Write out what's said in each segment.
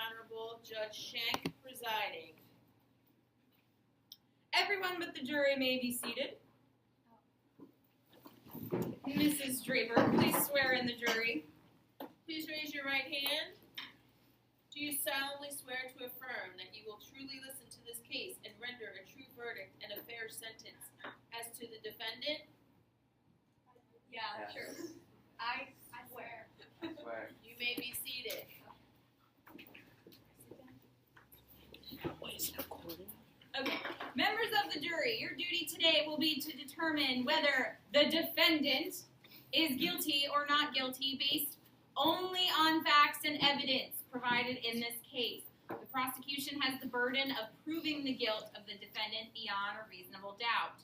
Honorable Judge Shank presiding. Everyone but the jury may be seated. Mrs. Draper, please swear in the jury. Please raise your right hand. Do you solemnly swear to affirm that you will truly listen to this case and render a true verdict and a fair sentence as to the defendant? Yeah, sure. I swear. Swear. You may be seated. Okay, members of the jury, your duty today will be to determine whether the defendant is guilty or not guilty based only on facts and evidence provided in this case. The prosecution has the burden of proving the guilt of the defendant beyond a reasonable doubt.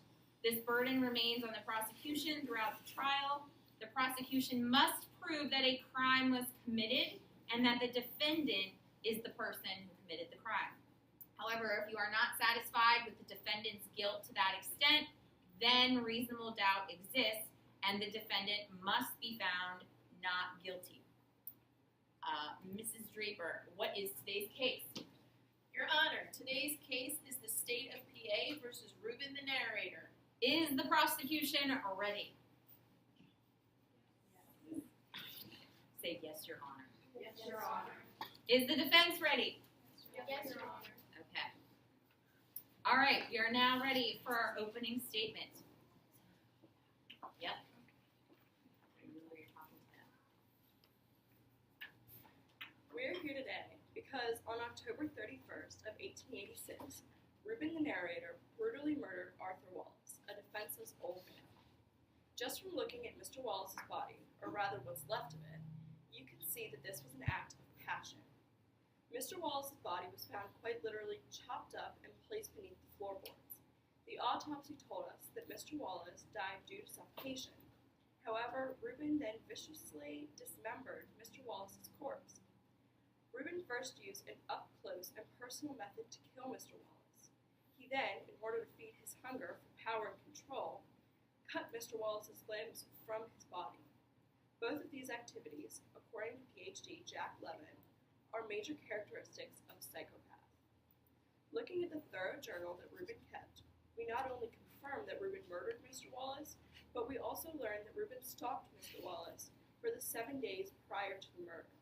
This burden remains on the prosecution throughout the trial. The prosecution must prove that a crime was committed and that the defendant is the person who committed the crime. However, if you are not satisfied with the defendant's guilt to that extent, then reasonable doubt exists and the defendant must be found not guilty. Mrs. Draper, what is today's case? Your Honor, today's case is the State of PA versus Ruben the narrator. Is the prosecution ready? Say yes, Your Honor. Yes, Your Honor. Is the defense ready? Yes, Your Honor. Okay. All right, we are now ready for our opening statement. Yep. We're here today because on October 31st of 1886, Ruben the narrator brutally murdered Arthur Wallace, a defenseless old man. Just from looking at Mr. Wallace's body, or rather what's left of it, you can see that this was an act of passion. Mr. Wallace's body was found quite literally chopped up and placed beneath the floorboards. The autopsy told us that Mr. Wallace died due to suffocation. However, Ruben then viciously dismembered Mr. Wallace's corpse. Ruben first used an up-close and personal method to kill Mr. Wallace. He then, in order to feed his hunger for power and control, cut Mr. Wallace's limbs from his body. Both of these activities, according to PhD Jack Levin, are major characteristics of a psychopath. Looking at the thorough journal that Ruben kept, we not only confirm that Ruben murdered Mr. Wallace, but we also learn that Ruben stalked Mr. Wallace for the 7 days prior to the murder.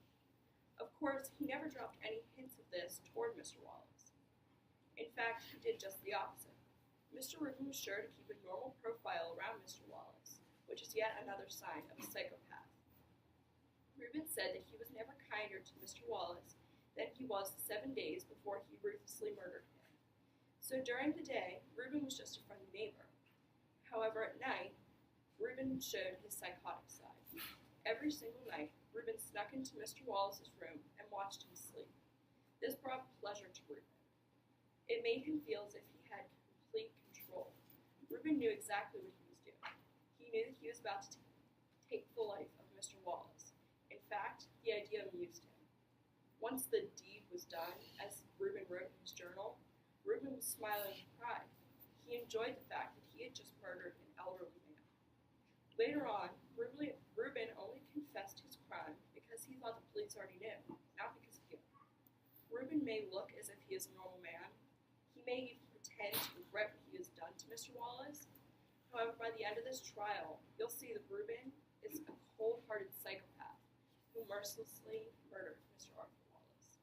Of course, he never dropped any hints of this toward Mr. Wallace. In fact, he did just the opposite. Mr. Ruben was sure to keep a normal profile around Mr. Wallace, which is yet another sign of a psychopath. Ruben said that he was never kinder to Mr. Wallace than he was the 7 days before he ruthlessly murdered him. So during the day, Ruben was just a friendly neighbor. However, at night, Ruben showed his psychotic side. Every single night, Ruben snuck into Mr. Wallace's room and watched him sleep. This brought pleasure to Ruben. It made him feel as if he had complete control. Ruben knew exactly what he was doing. He knew that he was about to take the life of Mr. Wallace. In fact, the idea amused him. Once the deed was done, as Ruben wrote in his journal, Ruben was smiling with pride. He enjoyed the fact that he had just murdered an elderly man. Later on, Ruben only confessed his crime because he thought the police already knew, not because of guilt. Ruben may look as if he is a normal man. He may even pretend to regret what he has done to Mr. Wallace. However, by the end of this trial, you'll see that Ruben is a cold-hearted psychopath who mercilessly murdered Mr. Arthur Wallace.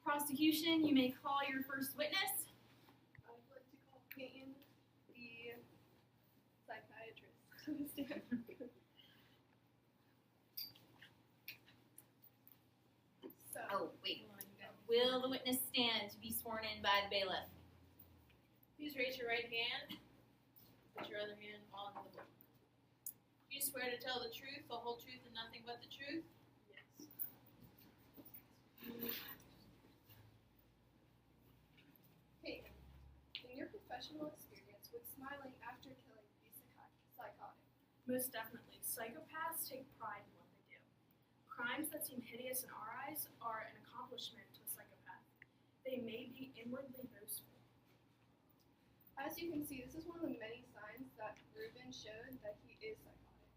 Prosecution, you may call your first witness. I would like to call Peyton, the psychiatrist, to the stand. So, Oh, wait. Will the witness stand to be sworn in by the bailiff? Please raise your right hand. Put your other hand on the book. Do you swear to tell the truth, the whole truth, and nothing but the truth? yes. Peyton, in your professional experience, would smiling after killing be psychotic? Most definitely. Psychopaths take pride in what they do. Crimes that seem hideous in our eyes are an accomplishment to a psychopath. They may be inwardly boastful. As you can see, this is one of the many signs that Ruben showed that he is psychotic.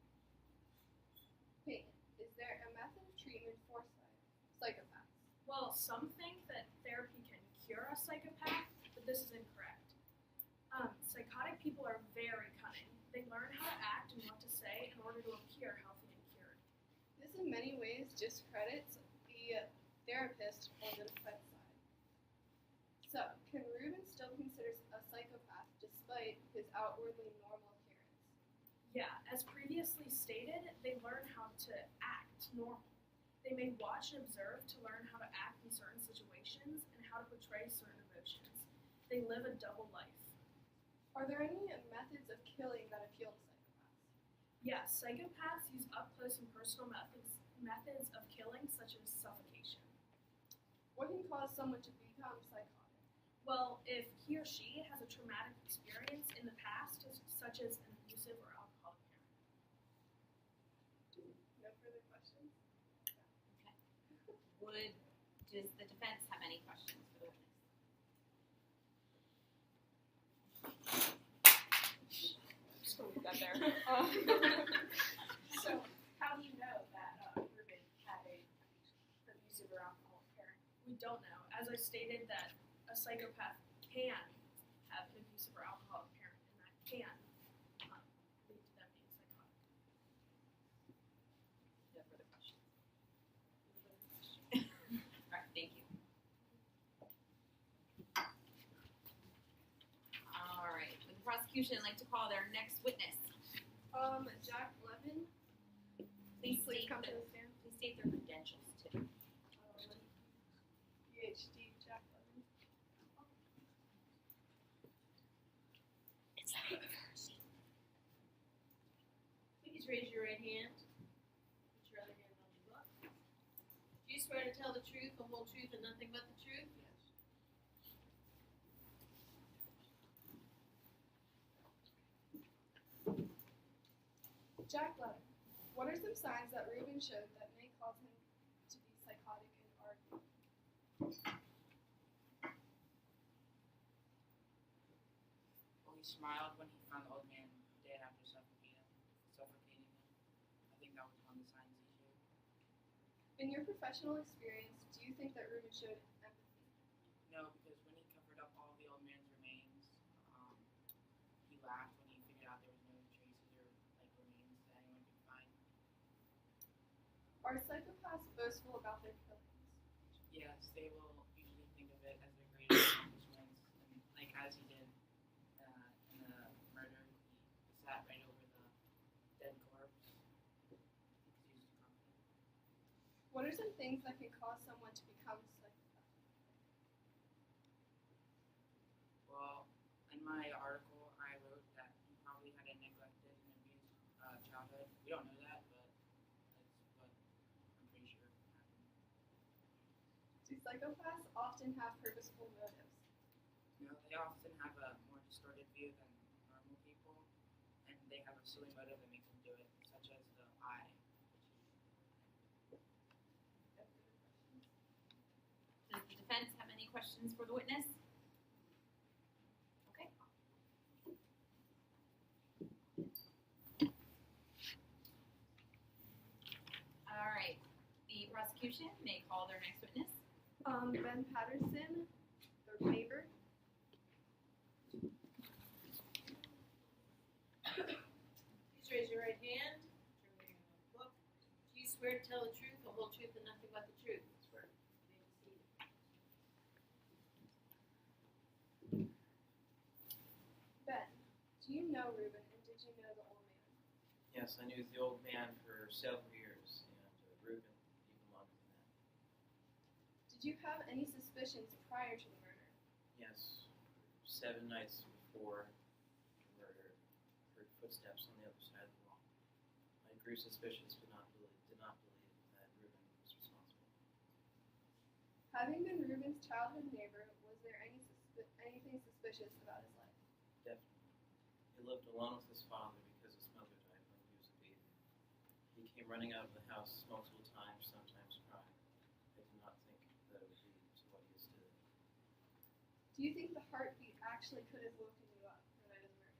Well, some think that therapy can cure a psychopath, but this is incorrect. Psychotic people are very cunning. They learn how to act and what to say in order to appear healthy and cured. This in many ways discredits the therapist on the defense side. So, can Ruben still be considered a psychopath despite his outwardly normal appearance? Yeah, as previously stated, they learn how to act normal. They may watch and observe to learn how to act in certain situations and how to portray certain emotions. They live a double life. Are there any methods of killing that appeal to psychopaths? Yes, psychopaths use up-close and personal methods of killing, such as suffocation. What can cause someone to become psychotic? Well, if he or she has a traumatic experience in the past, such as an abusive or alcoholic parent. No further questions? Does the defense have any questions for the witness? Just gonna leave that there. So, how do you know that Ruben had an abusive or alcoholic parent? We don't know. As I stated, that a psychopath can have an abusive or alcoholic parent, and that can lead to them being psychotic. No further questions. All right, thank you. All right, would the prosecution like to call their next witness? Jack Levin. Please Please state come to their, the stand. please state their credentials too. PhD Jack Levin. Please raise your right hand. Put your other hand on your book. Do you swear to tell the truth, the whole truth, and nothing but the truth? Jack Levin. What are some signs that Ruben showed that may cause him to be psychotic and argue? Well, he smiled when he found the old man dead after suffocating him. I think that was one of the signs he showed. In your professional experience, do you think that Ruben showed empathy? No, because when he covered up all the old man's remains, he laughed when he figured out there was no traces or remains that anyone could find. Are psychopaths boastful about their killings? Yes, they will usually think of it as their greatest accomplishments, and as he did in the murder, he sat right over the dead corpse because he was too confident. What are some things that can cause someone to become psychopathic? Well, in my article, I wrote that he probably had a neglected and abused childhood. We don't know that, but that's what I'm pretty sure happened. Do psychopaths often have purposeful motives? You know, they often have a more distorted view than normal people, and they have a silly motive that makes them do it, such as the eye, which is No further questions? Does the defense have any questions for the witness? Okay. All right. The prosecution may call their next witness. Ben Patterson, the neighbor. Please raise your right hand. Turn your hand on the book. Do you swear to tell the truth, the whole truth, and nothing but the truth? Swear. You may be seated. Ben, do you know Ruben and did you know the old man? Yes, I knew the old man for several years, and Ruben even longer than that. Did you have any suspicions prior to the murder? Yes, 7 nights before the murder, I heard footsteps on the other side of the wall. I grew suspicious, but did not believe that Ruben was responsible. Having been Ruben's childhood neighbor, was there anything suspicious about his life? Definitely. He lived alone with his father because his mother died when he was a baby. He came running out of the house multiple times, sometimes crying. I did not think that it would lead to what he is today. Do you think the heartbeat actually could have woken you up the night of the murder?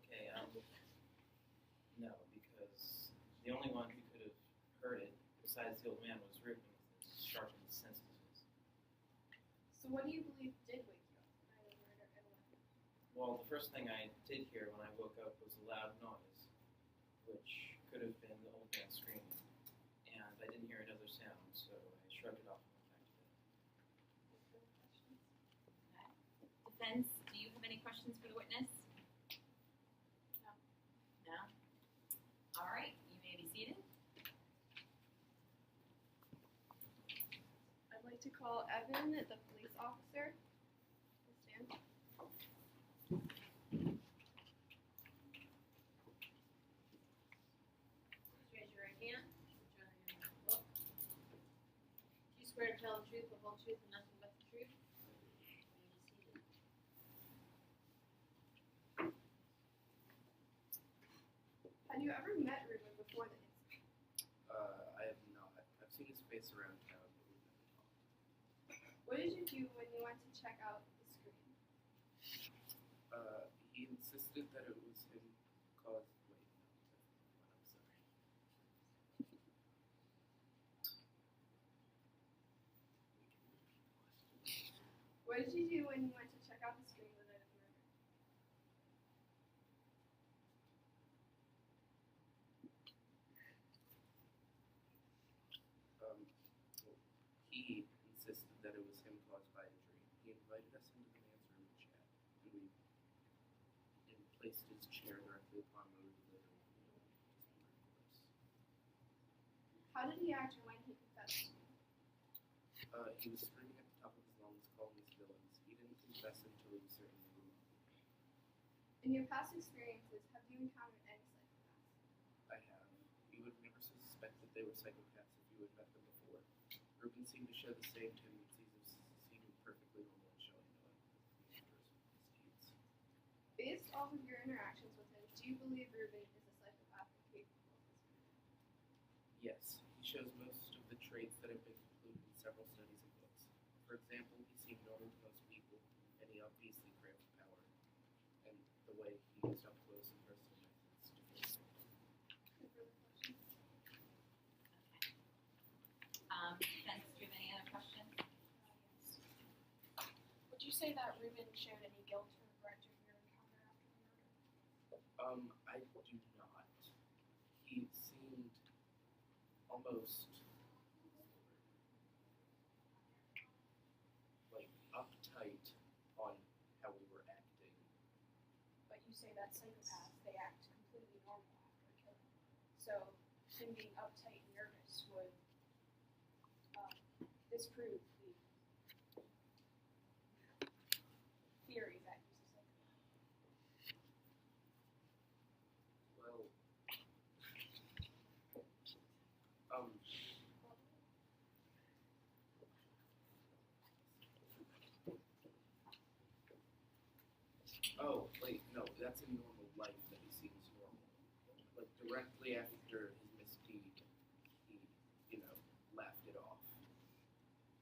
Okay, no, because the only one who could have heard it, besides the old man, was Reuben with his sharpened senses. So what do you believe did wake you up? Either murder and what? Well, the first thing I did hear when I woke up was a loud noise, which could have been the old man screaming. And I didn't hear another sound, so I shrugged it off and went back to bed. Defense, do you have any questions for the witness? No. No? All right, you may be seated. I'd like to call Evan, the police officer. Stand. Raise your right hand. Look. Do you swear to tell the truth, the whole truth, and nothing but the truth? Had you ever met Reuben before the incident? I have not. I've seen his face around town, but we've never talked. What did you do when you went to check out the screen? He insisted that it was him caused. Wait, no, I'm sorry. What did you do when you went to check out the screen the night of the murder? Well, he insisted that it was him caused by a dream. He invited us into the man's room to chat, and placed his chair directly upon where we were living. How did he act when he confessed to you? He was screaming at the top of his lungs, calling us villains. He didn't confess until he was certain we were wrong. In your past experiences, have you encountered any psychopaths? I have. You would never suspect that they were psychopaths if you had met them before. Reuben seemed to share the same tendencies of seeming perfectly normal and showing no interest in misdeeds. Based off of your interactions with him, do you believe Reuben is a psychopath and capable of this murder? Yes, he shows most of the traits that have been concluded in several studies and books. For example, he seemed normal to most people, and he obviously craved power. And the way he used up close and personal methods to kill people. Any further questions? Defense, do you have any other questions? Would you say that Reuben showed any guilt or regret of your encounter after the murder? I do not. He seemed almost like uptight on how we were acting. But you say that psychopaths, they act completely normal after killing. So him being uptight and nervous would disprove the theory that he's a psychopath. Well, oh, wait, no, that's in normal life that he seems normal. Like, directly after his misdeed, he, laughed it off.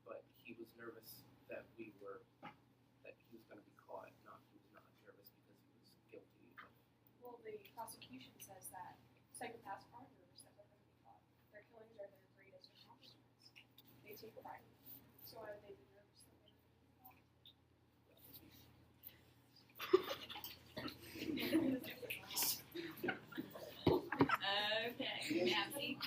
But he was nervous that he was going to be caught, he was not nervous because he was guilty of. Well, the prosecution says that psychopaths are nervous that they're going to be caught. Their killings are their greatest accomplishments. They take pride in them. So why would they be nervous that they're going to be caught? Okay, Nancy.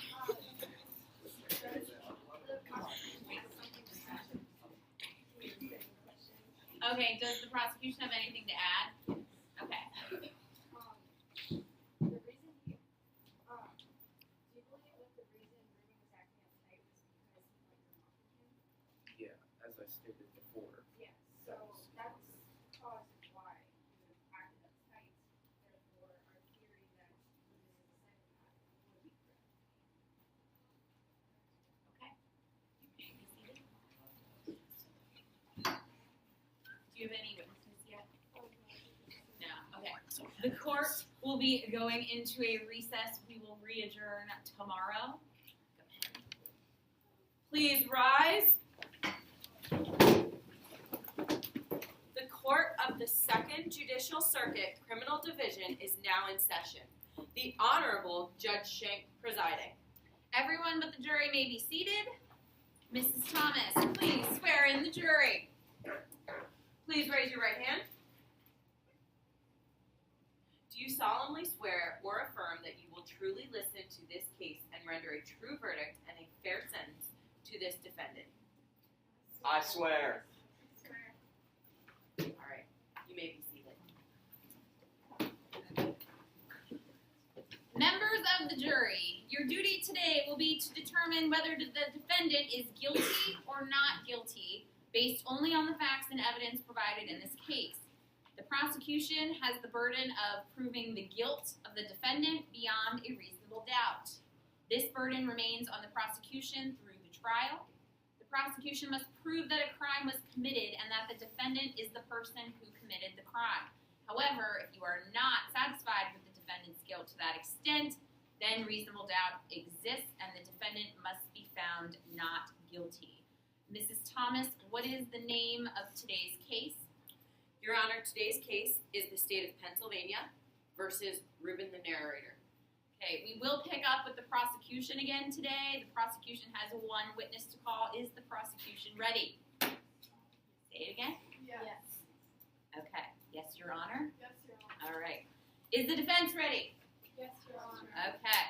Okay, does the prosecution have anything to add? Okay. The reason do you believe that the reason Reuben was acting uptight was because he liked your mom with him? Yeah, as I stated before. Yes. So that's cause of why he would have acted uptight. Therefore, our theory that Reuben is a psychopath would be correct. Okay. You may be seated. Do you have any witnesses yet? No. Okay. The court will be going into a recess. We will re-adjourn tomorrow. Please rise. The Court of the Second Judicial Circuit Criminal Division is now in session. The Honorable Judge Schenck presiding. Everyone but the jury may be seated. Mrs. Thomas, please swear in the jury. Please raise your right hand. Do you solemnly swear or affirm that you will truly listen to this case and render a true verdict and a fair sentence to this defendant? I swear. All right, you may be seated. Members of the jury, your duty today will be to determine whether the defendant is guilty or not guilty based only on the facts and evidence provided in this case. The prosecution has the burden of proving the guilt of the defendant beyond a reasonable doubt. This burden remains on the prosecution through the trial. The prosecution must prove that a crime was committed and that the defendant is the person who committed the crime. However, if you are not satisfied with the defendant's guilt to that extent, then reasonable doubt exists and the defendant must be found not guilty. Mrs. Thomas, what is the name of today's case? Your Honor, today's case is the state of Pennsylvania versus Reuben the narrator. Okay, we will pick up with the prosecution again today. The prosecution has one witness to call. Is the prosecution ready? Say it again. Yes. Okay. Yes, Your Honor. Yes, Your Honor. All right. Is the defense ready? Yes, Your Honor. Okay.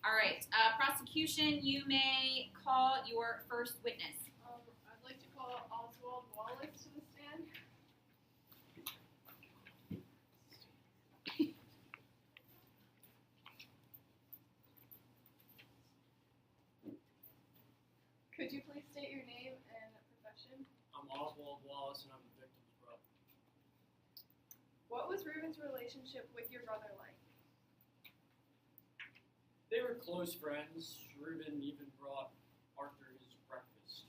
All right. Prosecution, you may call your first witness. I'd like to call Oswald Wallace to the stand. Could you please state your name and profession? I'm Oswald Wallace, and I'm the victim's brother. What was Reuben's relationship with your brother like? They were close friends. Reuben even brought Arthur his breakfast.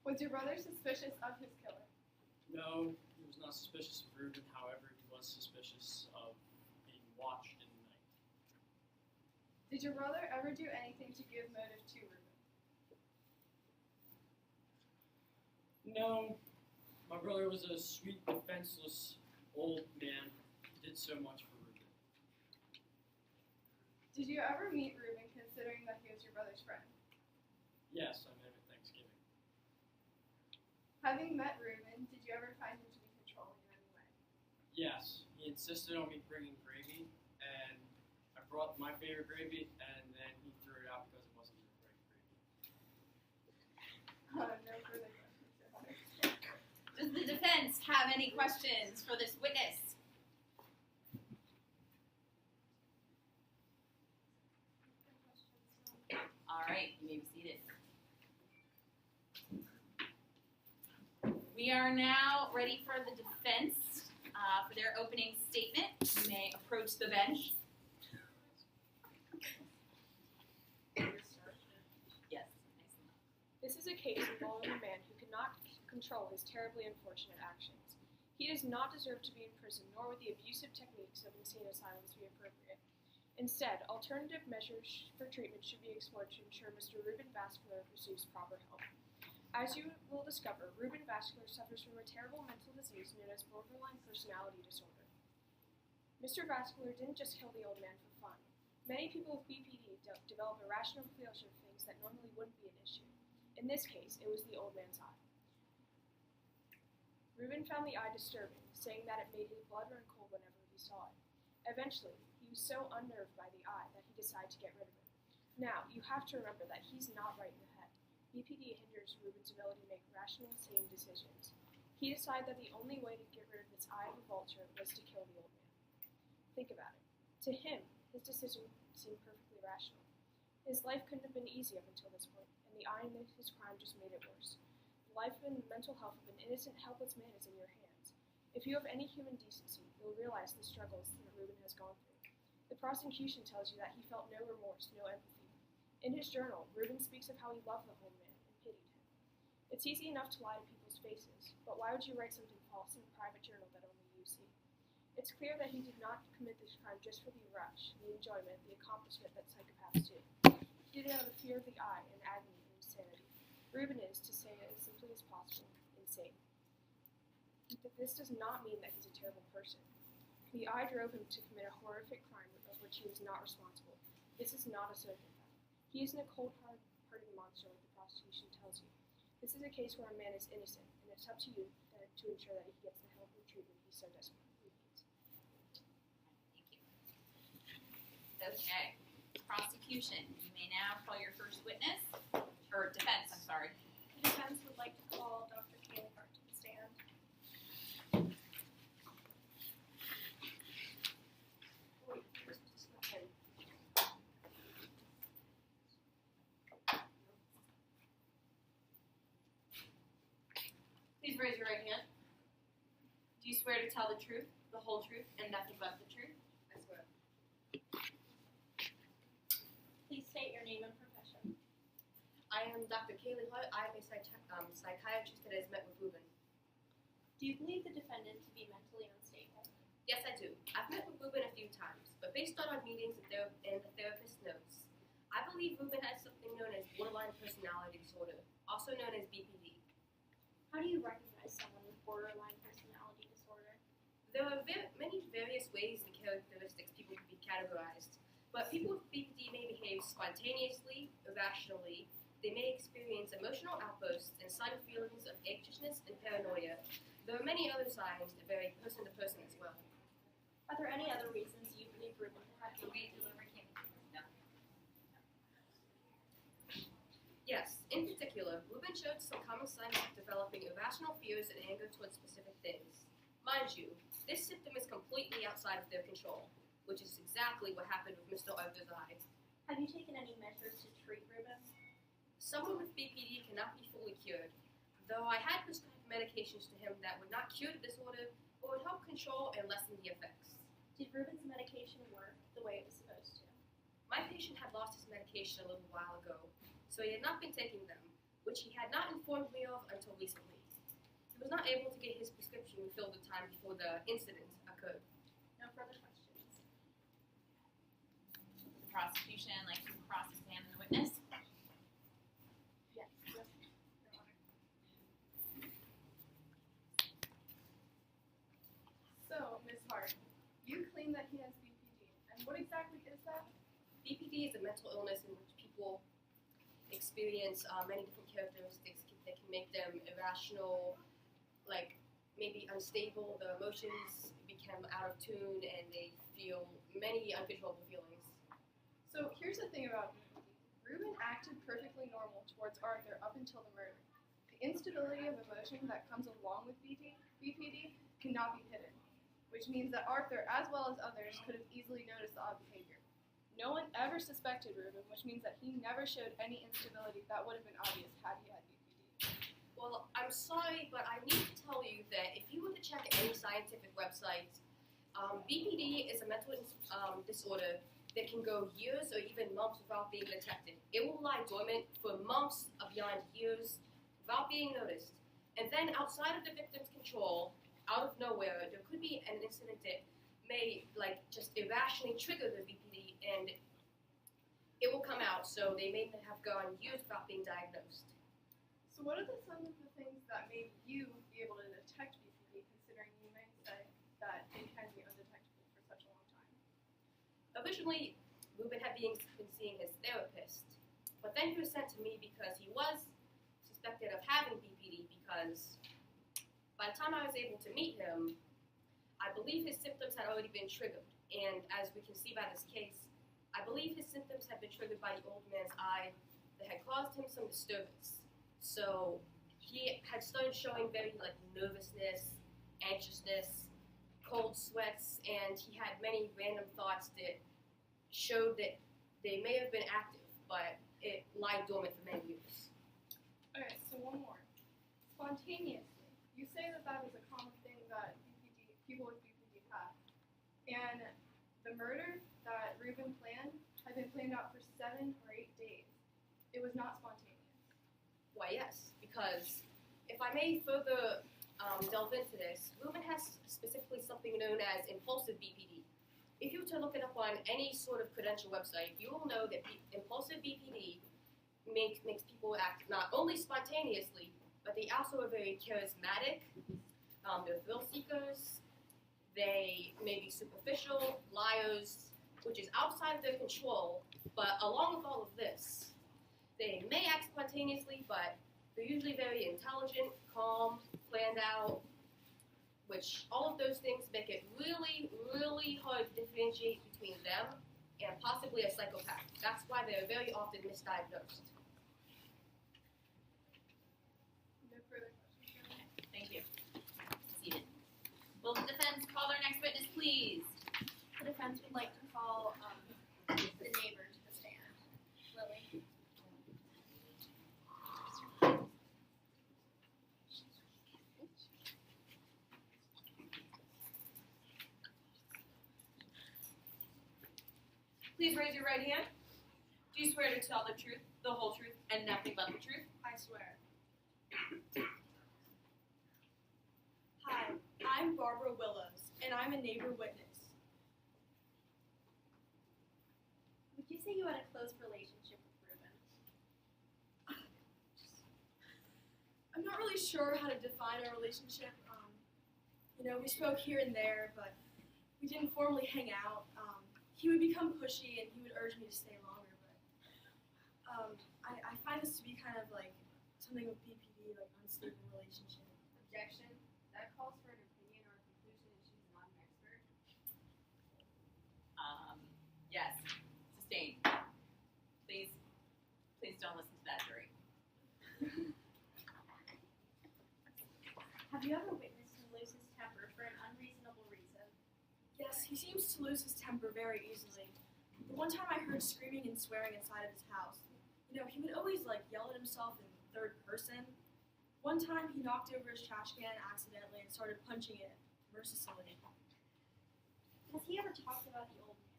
Was your brother suspicious of his killer? No, he was not suspicious of Reuben. However, he was suspicious of being watched in the night. Did your brother ever do anything to give motive to Reuben? No, my brother was a sweet, defenseless old man. He did so much for Reuben. Did you ever meet Reuben considering that he was your brother's friend? Yes, I met him at Thanksgiving. Having met Reuben, did you ever find him to be controlling in any way? Yes, he insisted on me bringing gravy, and I brought my favorite gravy, and then he threw it out because it wasn't his favorite gravy. No further questions, Your Honor. Does the defense have any questions for this witness? All right, you may be seated. We are now ready for the defense for their opening statement. You may approach the bench. Yes. This is a case involving a man who cannot control his terribly unfortunate actions. He does not deserve to be in prison, nor would the abusive techniques of insane asylums be appropriate. Instead, alternative measures for treatment should be explored to ensure Mr. Reuben Vascular receives proper help. As you will discover, Reuben Vascular suffers from a terrible mental disease known as borderline personality disorder. Mr. Vascular didn't just kill the old man for fun. Many people with BPD develop irrational fears of things that normally wouldn't be an issue. In this case, it was the old man's eye. Reuben found the eye disturbing, saying that it made his blood run cold whenever he saw it. Eventually, he was so unnerved by the eye that he decided to get rid of it. Now, you have to remember that he's not right in the head. BPD hinders Reuben's ability to make rational, sane decisions. He decided that the only way to get rid of this eye of a vulture was to kill the old man. Think about it. To him, his decision seemed perfectly rational. His life couldn't have been easy up until this point, and the eye in his crime just made it worse. The life and mental health of an innocent, helpless man is in your hands. If you have any human decency, you'll realize the struggles that Reuben has gone through. The prosecution tells you that he felt no remorse, no empathy. In his journal, Reuben speaks of how he loved the old man and pitied him. It's easy enough to lie to people's faces, but why would you write something false in a private journal that only you see? It's clear that he did not commit this crime just for the rush, the enjoyment, the accomplishment that psychopaths do. He did it out of fear of the eye and agony and insanity. Reuben is, to say it as simply as possible, insane. But this does not mean that he's a terrible person. The eye drove him to commit a horrific crime of which he was not responsible. This is not a psychopath. He isn't a cold-hearted monster like the prosecution tells you. This is a case where a man is innocent, and it's up to you to ensure that he gets the help and treatment he so desperately needs. Thank you. Okay. Prosecution, you may now call your first witness, or defense, I'm sorry. The defense would like to call Dr. Caylhart to the stand. Please raise your right hand. Do you swear to tell the truth, the whole truth, and nothing but the truth? I swear. Please state your name and profession. I am Dr. Kaylee Hart. I am a psychiatrist that has met with Ruben. Do you believe the defendant to be mentally unstable? Yes, I do. I've met with Ruben a few times, but based on our meetings and the therapist's notes, I believe Ruben has something known as borderline personality disorder, also known as BPD. How do you recognize someone with borderline personality disorder? There are many various ways and characteristics people can be categorized, but people with BPD may behave spontaneously, irrationally. They may experience emotional outbursts and sudden feelings of anxiousness and paranoia. There are many other signs that vary person to person as well. Are there any other reasons you believe Ruben had BPD? Yes, in particular, Ruben showed some common signs of developing irrational fears and anger towards specific things. Mind you, this symptom is completely outside of their control, which is exactly what happened with Mr. Arthur's eye. Have you taken any measures to treat Ruben? Someone with BPD cannot be fully cured, though I had prescribed medications to him that would not cure the disorder, but would help control and lessen the effects. Did Ruben's medication work the way it was supposed to? My patient had lost his medication a little while ago, so he had not been taking them, which he had not informed me of until recently. He was not able to get his prescription refilled in time before the incident occurred. No further questions. The prosecution like to cross-examine the witness. Yes, Your Honor. So, Ms. Hart, you claim that he has BPD, and what exactly is that? BPD is a mental illness in which people experience many different characteristics that can make them irrational, like maybe unstable. Their emotions become out of tune, and they feel many uncontrollable feelings. So, here's the thing about BPD. Ruben acted perfectly normal towards Arthur up until the murder. The instability of emotion that comes along with BPD cannot be hidden, which means that Arthur, as well as others, could have easily noticed the odd behavior. No one ever suspected Ruben, which means that he never showed any instability that would have been obvious had he had BPD. Well, I'm sorry, but I need to tell you that if you were to check any scientific websites, BPD is a mental disorder that can go years or even months without being detected. It will lie dormant for months beyond years without being noticed. And then outside of the victim's control, out of nowhere, there could be an incident that may just irrationally trigger the BPD, and it will come out. So they may have gone years without being diagnosed. So what are some of the things that made you be able to detect BPD, considering you may say that it can be undetectable for such a long time? Originally, Ruben had been seeing his therapist, but then he was sent to me because he was suspected of having BPD, because by the time I was able to meet him, I believe his symptoms had already been triggered. And as we can see by this case, I believe his symptoms had been triggered by the old man's eye that had caused him some disturbance. So he had started showing very nervousness, anxiousness, cold sweats, and he had many random thoughts that showed that they may have been active, but it lied dormant for many years. Okay, so one more. Spontaneously. You say that that is a common thing that people with BPD have. And the murder that Ruben planned had been planned out for 7 or 8 days. It was not spontaneous. Why, yes, because if I may further delve into this, Ruben has specifically something known as impulsive BPD. If you were to look it up on any sort of credential website, you will know that impulsive BPD makes people act not only spontaneously, but they also are very charismatic. They're thrill seekers. They may be superficial, liars, which is outside of their control, But along with all of this, they may act spontaneously, but they're usually very intelligent, calm, planned out, which all of those things make it really, really hard to differentiate between them and possibly a psychopath. That's why they're very often misdiagnosed. No further questions. Thank you. Seated. Will the defense call their next witness, please? The defense would like to call the neighbor to the stand. Lily. Please raise your right hand. Do you swear to tell the truth, the whole truth, and nothing but the truth? I swear. Hi, I'm Barbara Willows, and I'm a neighbor witness. Would you say you had a close relationship with Ruben? I'm not really sure how to define our relationship. We spoke here and there, but we didn't formally hang out. He would become pushy and he would urge me to stay longer, but I find this to be kind of like something with BPD, like unstable relationship. Objection. That calls for an opinion or a conclusion, and she's not an expert. Yes. Sustained. Please don't listen to that jury. Have you ever witnessed him lose his temper for an unreasonable reason? Yes, he seems to lose his temper very easily. The one time I heard screaming and swearing inside of his house. He would always yell at himself in third person. One time he knocked over his trash can accidentally and started punching it mercilessly. Has he ever talked about the old man?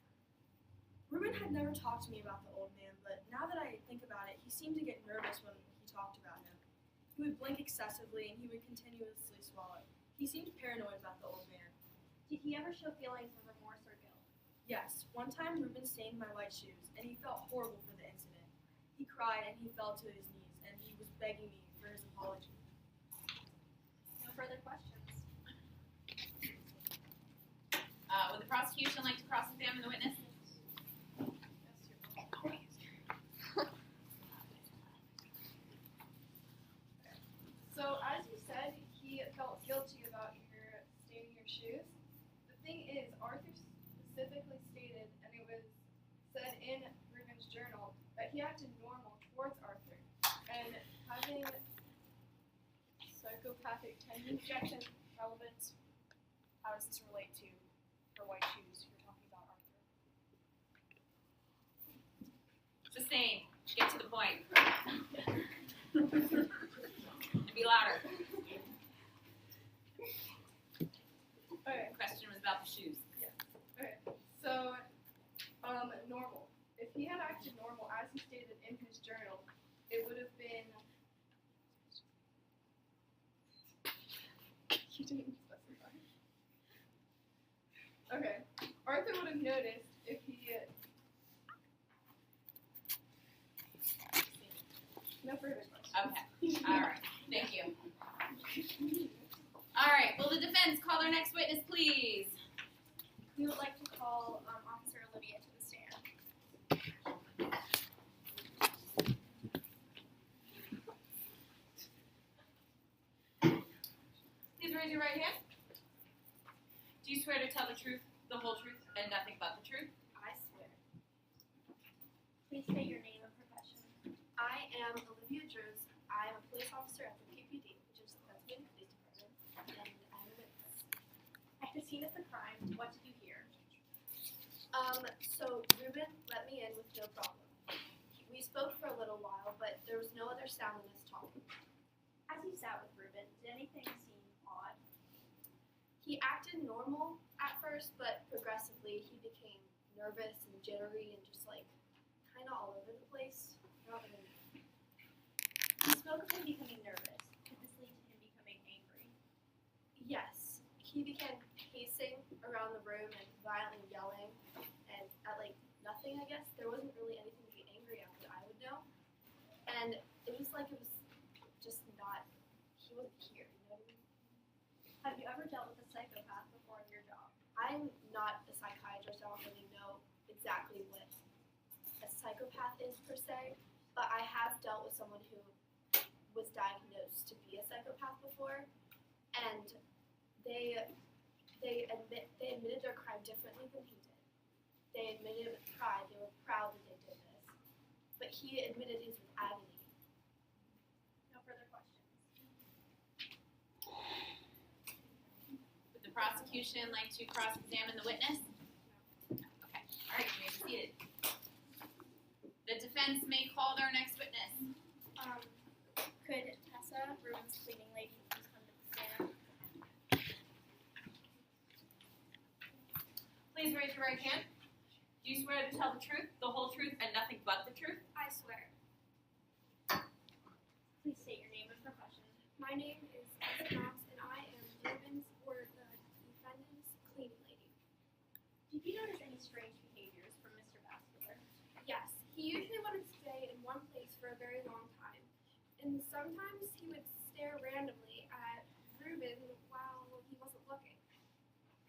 Ruben had never talked to me about the old man, but now that I think about it, he seemed to get nervous when he talked about him. He would blink excessively and he would continuously swallow. He seemed paranoid about the old man. Did he ever show feelings of remorse or guilt? Yes, one time Ruben stained my white shoes, and he felt horrible for the incident. He cried and he fell to his knees, and he was begging me for his apology. No further questions. Would the prosecution like to cross-examine the witness? So, as you said, he felt guilty about your staining your shoes. The thing is, Arthur specifically stated, and it was said in Ruben's journal, that he acted normal towards Arthur. And having psychopathic tendencies. Objection. Relevance. How does this relate to her white shoes? You're talking about Arthur. Sustained. Get to the point. And be louder. Okay. The question was about the shoes. Okay. So, normal. If he had acted normal, as he stated in his journal, it would have been. He didn't specify. Okay. Arthur would have noticed if he. No further questions. Okay. All right. Thank you. All right. Will the defense call their next witness, please? We would like to call Officer Olivia to the stand. Please raise your right hand. Do you swear to tell the truth, the whole truth, and nothing but the truth? I swear. Please state your name and profession. I am Olivia Drews. I am a police officer at the PPD, which is the Pennsylvania Police Department, and I'm a witness. At the scene of the crime, what did you hear? So Ruben let me in with no problem. We spoke for a little while, but there was no other sound than us talking. As you sat with Ruben, did anything seem odd? He acted normal at first, but progressively he became nervous and jittery and just kind of all over the place. Not really. You spoke of him becoming nervous. Could this lead to him becoming angry? Yes, he began pacing around the room and violently yelling, and at nothing, I guess. There wasn't really anything to be angry at that I would know. And it was just not, he wasn't here, you know what I mean? Have you ever dealt with a psychopath before in your job? I'm not a psychiatrist, I don't really know exactly what a psychopath is per se, but I have dealt with someone who was diagnosed to be a psychopath before, and they admitted their crime differently than he did. They admitted it with pride. They were proud that they did this, but he admitted his with agony. No further questions. Would the prosecution like to cross-examine the witness? Okay. All right, you may be seated. The defense may call their next witness. Could Tessa, Ruben's cleaning lady, please come to the stand? Please raise your right hand. Do you swear to tell the truth, the whole truth, and nothing but the truth? I swear. Please state your name and profession. My name is Tessa Knox, and I am Ruben's or the defendant's cleaning lady. Did you notice any strange behaviors from Mr. Vascular? Yes, he usually wouldn't stay in one place for a very long time, and sometimes he would stare randomly at Ruben while he wasn't looking.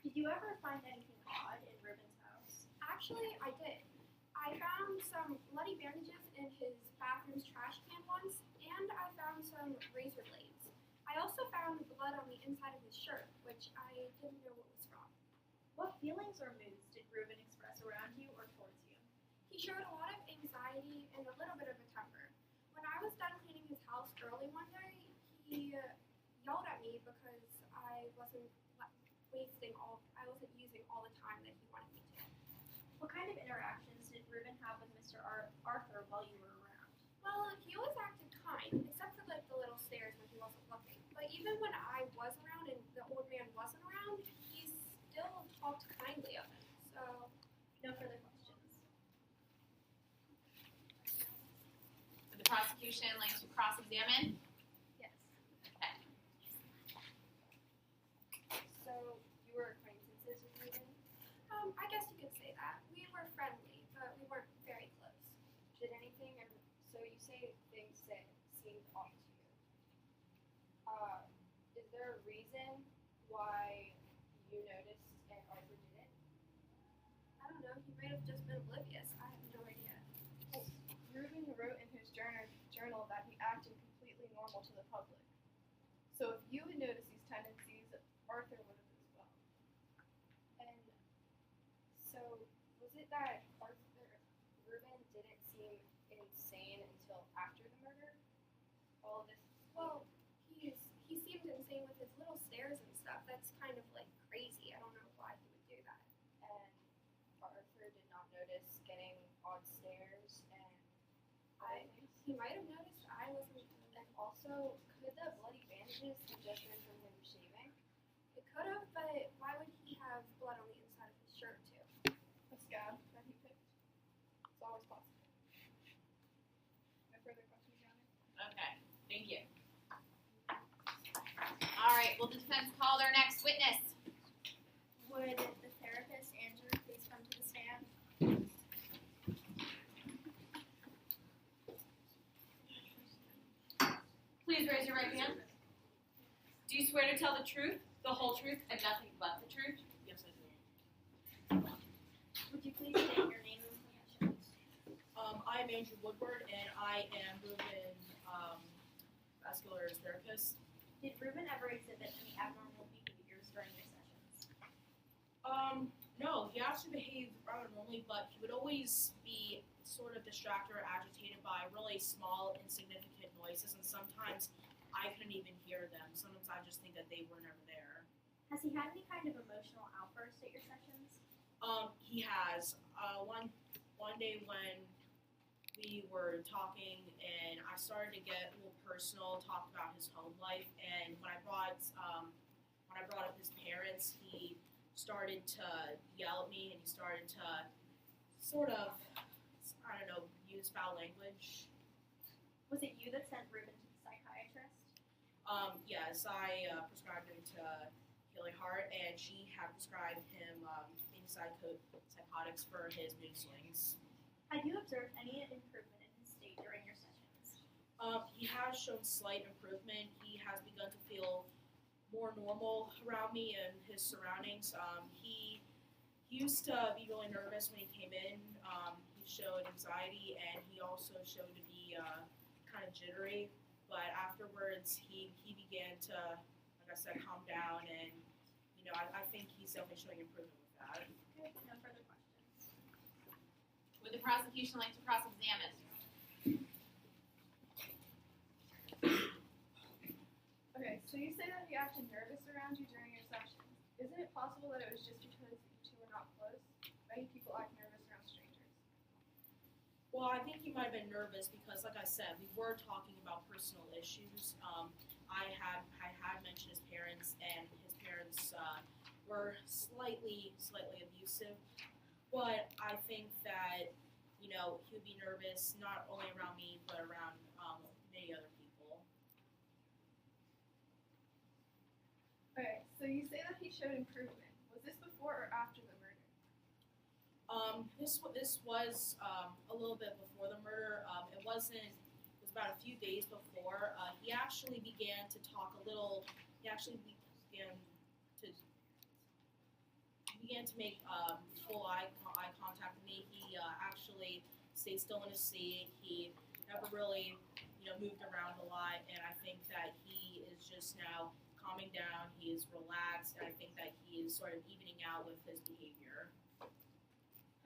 Did you ever find anything odd in Ruben's house? Actually, I did. I found some bloody bandages in his bathroom's trash can once, and I found some razor blades. I also found blood on the inside of his shirt, which I didn't know what was from. What feelings or moods did Ruben express around you or towards you? He showed a lot of anxiety and a little bit of a temper. When I was done cleaning his house early one day, he yelled at me because I wasn't using all the time that he wanted me to. What kind of interactions did Ruben have with Mr. Arthur while you were around? Well, he always acted kind, except for like the little stares when he wasn't looking. But even when I was around and the old man wasn't around, he still talked kindly of him. So, no further questions. Would the prosecution like to cross-examine? Yes. Okay. So, you were acquaintances with Ruben? I guess you could say that. We were friendly, but we weren't very close. Did anything, and so you say things that seemed off to you. Is there a reason why you noticed and Arthur didn't? I don't know. He might have just been oblivious. I have no idea. Ruben wrote in his journal that he acted completely normal to the public. So if you had noticed these tendencies, Arthur would have as well. And so was it that Ruben didn't seem insane until after the murder? All of this. Well, he seemed insane with his little stares and stuff. That's kind of like crazy. I don't know why he would do that. And Arthur did not notice getting odd stares and He might have noticed I wasn't. And also, could the bloody bandages have just been from him shaving? It could have, but why would he have blood on the inside of his shirt too? A scab that he picked. It's always possible. No further questions, Johnny? Okay. Thank you. All right. Will the defense call their next witness? Would the therapist, Andrew, please come to the stand? Please raise your right hand. Do you swear to tell the truth, the whole truth, and nothing but the truth? Yes, I do. Would you please state your name and profession? I'm Andrew Woodward, and I am Ruben Vascular's therapist. Did Ruben ever exhibit any abnormal behaviors during your sessions? No, he actually behaved rather normally, but he would always be sort of distracted or agitated by really small, insignificant noises, and sometimes I couldn't even hear them. Sometimes I just think that they were never there. Has he had any kind of emotional outburst at your sessions? He has. One day when we were talking, and I started to get a little personal, talk about his home life, and when I brought up his parents, he started to yell at me, and he started to sort of, I don't know, use foul language. Was it you that sent Ruben to the psychiatrist? Yes, I prescribed him to Healing Heart, and she had prescribed him antipsychotics for his mood swings. Have you observed any improvement in his state during your sessions? He has shown slight improvement. He has begun to feel more normal around me and his surroundings. he used to be really nervous when he came in. He showed anxiety, and he also showed to be kind of jittery. But afterwards, he began to, like I said, calm down, and I think he's definitely showing improvement with that. Okay, no further questions. Would the prosecution like to cross-examine? Okay, so you say that he acted nervous around you during your sessions. Isn't it possible that it was just because you two were not close? Many people act nervous around strangers. Well, I think he might have been nervous because, like I said, we were talking about personal issues. I had mentioned his parents, and his parents were slightly abusive. But I think that he would be nervous not only around me but around many other people. Okay, so you say that he showed improvement. Was this before or after the murder? This was a little bit before the murder. It was about a few days before. He actually began to talk a little. He actually began to make full eye contact with me. He actually stayed still in his seat. He never really moved around a lot, and I think that he is just now calming down. He is relaxed, and I think that he is sort of evening out with his behavior.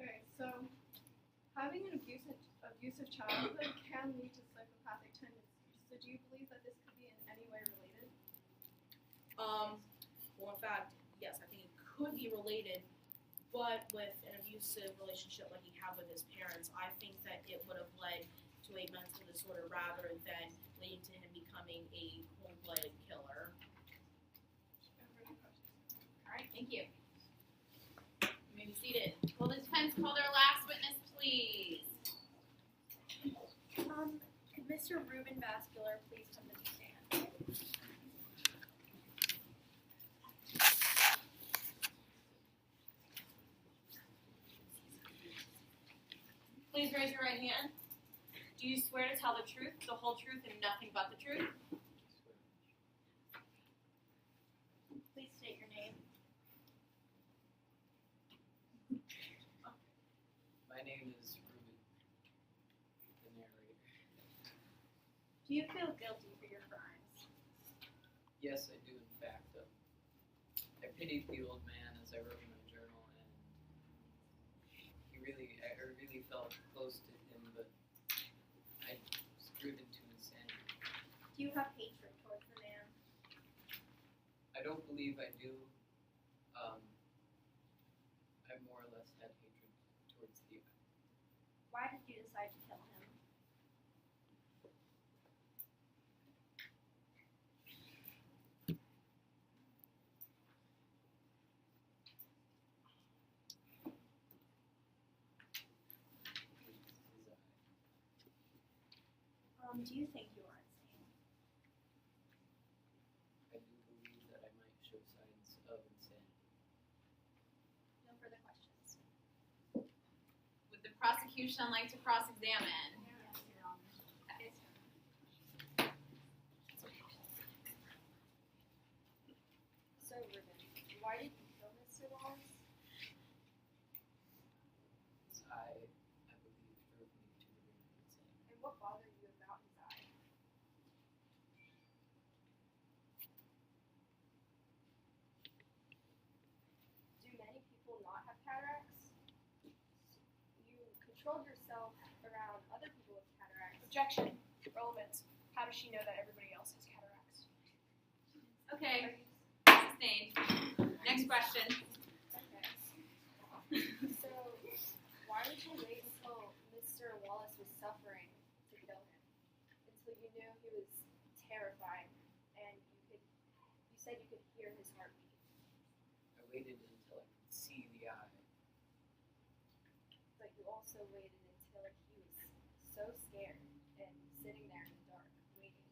Okay, so having an abusive childhood can lead to psychopathic tendencies. So do you believe that this could be in any way related? Well, in fact, yes, I think it could be related, but with an abusive relationship like he had with his parents, I think that it would have led to a mental disorder rather than leading to him becoming a cold-blooded killer. All right, thank you. You may be seated. Will the defense call their last witness, please? Could Mr. Ruben Vascular please come to the stand? Please raise your right hand. Do you swear to tell the truth, the whole truth, and nothing but the truth? Please state your name. My name is Ruben, the narrator. Do you feel guilty for your crimes? Yes, I do, in fact. I pitied the old man as I wrote in my journal, and I really felt close to him, but I was driven to insanity. Do you have hatred towards the man? I don't believe I do. I more or less had hatred towards the guy. Why did you decide to kill him? Do you think you are insane? I do believe that I might show signs of insanity. No further questions. Would the prosecution like to cross-examine? Yes, Your Honor. Okay. So, Ruben, why did you kill Mr. Wallace? I believe drove me to the brink of insanity. And what bothered you about his eye? Do many people not have cataracts? You controlled yourself around other people with cataracts. Objection. Relevance. How does she know that everybody else has cataracts? Okay, sustained. Next question. Okay. So, why did you wait until Mr. Wallace was suffering to kill him? Until you knew he was terrified and you said you could hear his heartbeat. I waited until I could see the eye. But you also waited until he was so scared and sitting there in the dark, waiting.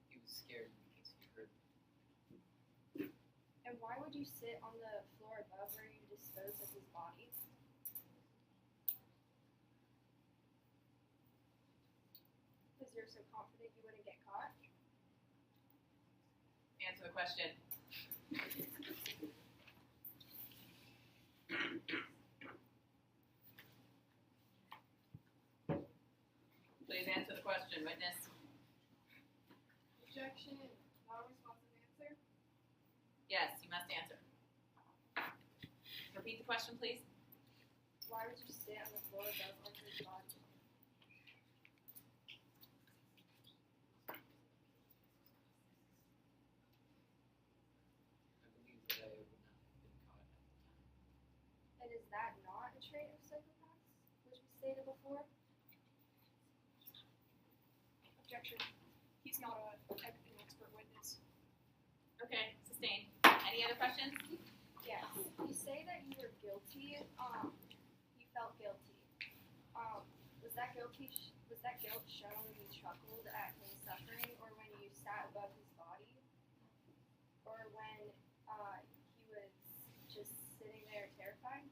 He was scared because he heard me. And why would you sit on the floor above where you disposed of his body? Because you're so confident you wouldn't get caught? Answer the question. Objection, witness. Objection. Non-responsive answer. Yes, you must answer. Repeat the question, please. Why would you sit on the floor above Arthur's body? I believe that I would not have been caught at the time. And is that not a trait of psychopaths, which we stated before? Objection. He's not an expert witness. Okay, sustained. Any other questions? Yes. You say that you were guilty. You felt guilty. Was that guilt shown when you chuckled at his suffering, or when you sat above his body, or when he was just sitting there terrified?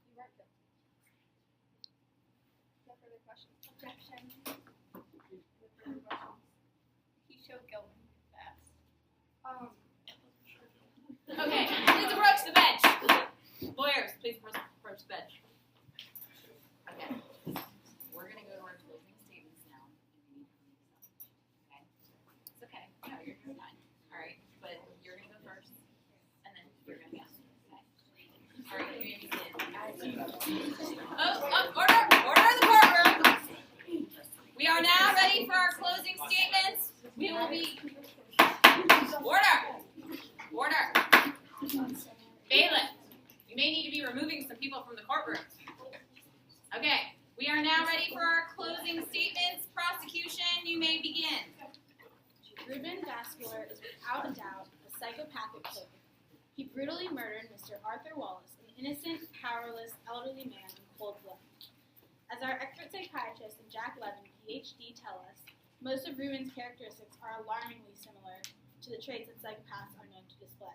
You weren't guilty. No further questions. Objection. No further questions. He showed guilt fast. Okay, please approach the bench. Lawyers, please approach the bench. Okay. We're going to go to our closing statements now. And we need to clean this up. Okay? It's okay. No, you're doing fine. All right. But you're going to go first. And then you're going to go. Okay. All right. You may begin. Order! Order in the courtroom! We are now ready for our closing statements. We will be... Order! Order! Bailiff, you may need to be removing some people from the courtroom. Okay, we are now ready for our closing statements. Prosecution, you may begin. Ruben Vascular is without a doubt a psychopathic killer. He brutally murdered Mr. Arthur Wallace, an innocent, powerless, elderly man in cold blood. As our expert psychiatrist and Jack Levin, PhD, tell us, most of Ruben's characteristics are alarmingly similar to the traits that psychopaths are known to display.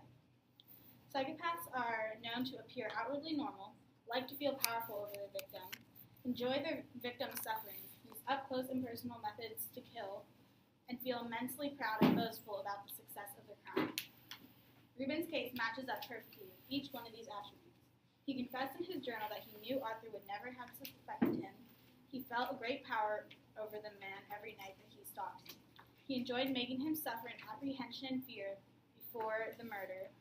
Psychopaths are known to appear outwardly normal, like to feel powerful over their victim, enjoy their victim's suffering, use up-close and personal methods to kill, and feel immensely proud and boastful about the success of their crime. Ruben's case matches up perfectly with each one of these attributes. He confessed in his journal that he knew Arthur would never have suspected him. He felt a great power over the man every night that he stalked him. He enjoyed making him suffer in apprehension and fear before the murder,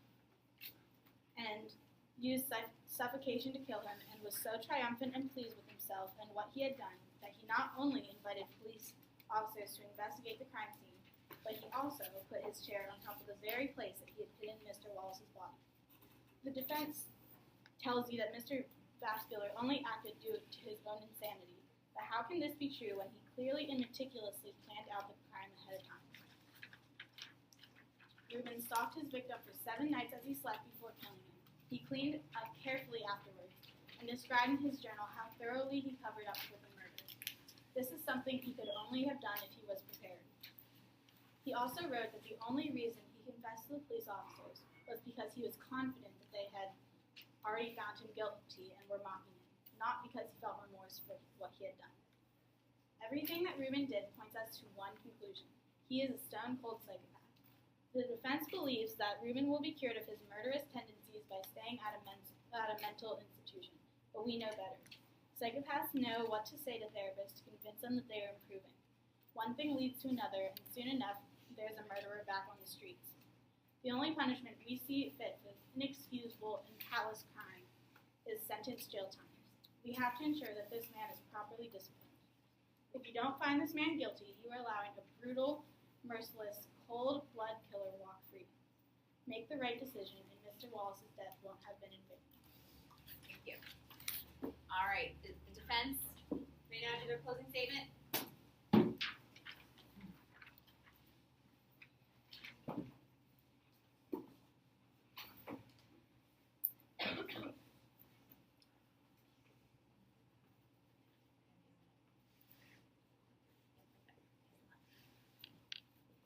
and used suffocation to kill him, and was so triumphant and pleased with himself and what he had done that he not only invited police officers to investigate the crime scene, but he also put his chair on top of the very place that he had hidden Mr. Wallace's body. The defense tells you that Mr. Vascular only acted due to his own insanity, but how can this be true when he clearly and meticulously planned out the crime ahead of time? Ruben stalked his victim for 7 nights as he slept before killing him. He cleaned up carefully afterwards and described in his journal how thoroughly he covered up for the murder. This is something he could only have done if he was prepared. He also wrote that the only reason he confessed to the police officers was because he was confident that they had already found him guilty and were mocking him, not because he felt remorse for what he had done. Everything that Ruben did points us to one conclusion. He is a stone-cold psychopath. The defense believes that Ruben will be cured of his murderous tendencies by staying at a mental institution, but we know better. Psychopaths know what to say to therapists to convince them that they are improving. One thing leads to another, and soon enough, there's a murderer back on the streets. The only punishment we see fit for inexcusable and callous crime is sentence jail time. We have to ensure that this man is properly disciplined. If you don't find this man guilty, you are allowing a brutal, merciless, cold blood killer walk free. Make the right decision, and Mr. Wallace's death won't have been in vain. Thank you. All right, the defense may now do their closing statement.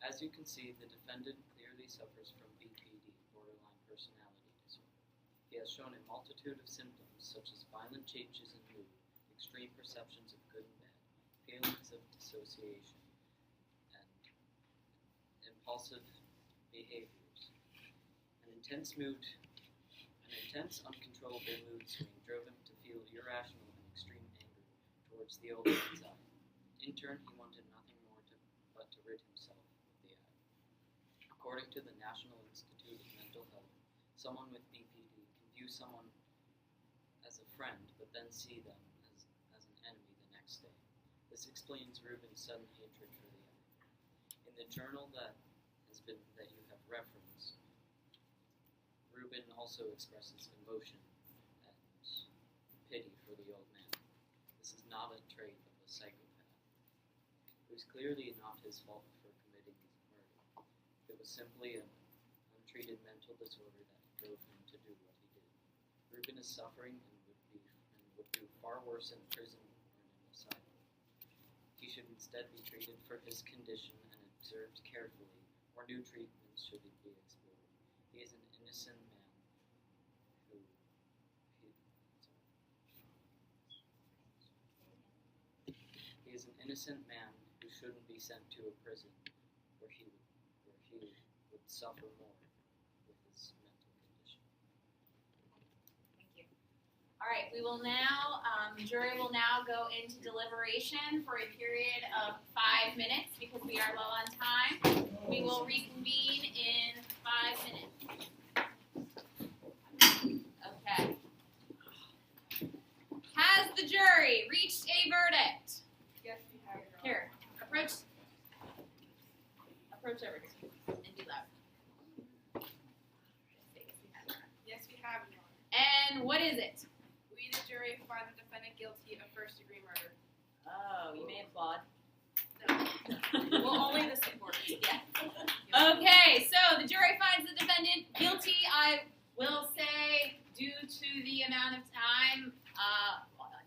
As you can see, the defendant clearly suffers from BPD, borderline personality disorder. He has shown a multitude of symptoms such as violent changes in mood, extreme perceptions of good and bad, feelings of dissociation, and impulsive behaviors, an intense mood, An intense, uncontrollable mood swing drove him to feel irrational and extreme anger towards the old man's eye. In turn, he wanted nothing more but to rid himself of the eye. According to the National Institute of Mental Health, someone with BPD can view someone as a friend, but then see them as an enemy the next day. This explains Ruben's sudden hatred for the eye. In the journal that you have referenced, Ruben also expresses emotion and pity for the old man. This is not a trait of a psychopath. It was clearly not his fault for committing murder. It was simply an untreated mental disorder that drove him to do what he did. Ruben is suffering and would do far worse in prison or in an asylum. He should instead be treated for his condition and observed carefully, or new treatments should be explored. He is an innocent man who shouldn't be sent to a prison where he would suffer more with his mental condition. Thank you. All right, we will now, the jury will now go into deliberation for a period of 5 minutes because we are low on time. We will reconvene in 5 minutes. Okay. Has the jury reached a verdict? Yes, we have. Here, approach over here and be loud. Yes, we have, Your Honor. And what is it? We, the jury, find the defendant guilty of first-degree murder. Oh, you may applaud. No. Well, only the supporters. Yeah. Okay, so the jury finds the defendant guilty. I will say, due to the amount of time,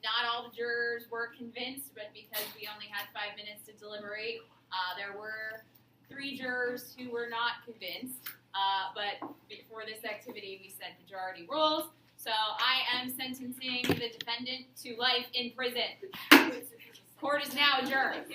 not all the jurors were convinced, but because we only had 5 minutes to deliberate, there were 3 jurors who were not convinced. But for this activity, we said majority rules. So I am sentencing the defendant to life in prison. Court is now adjourned.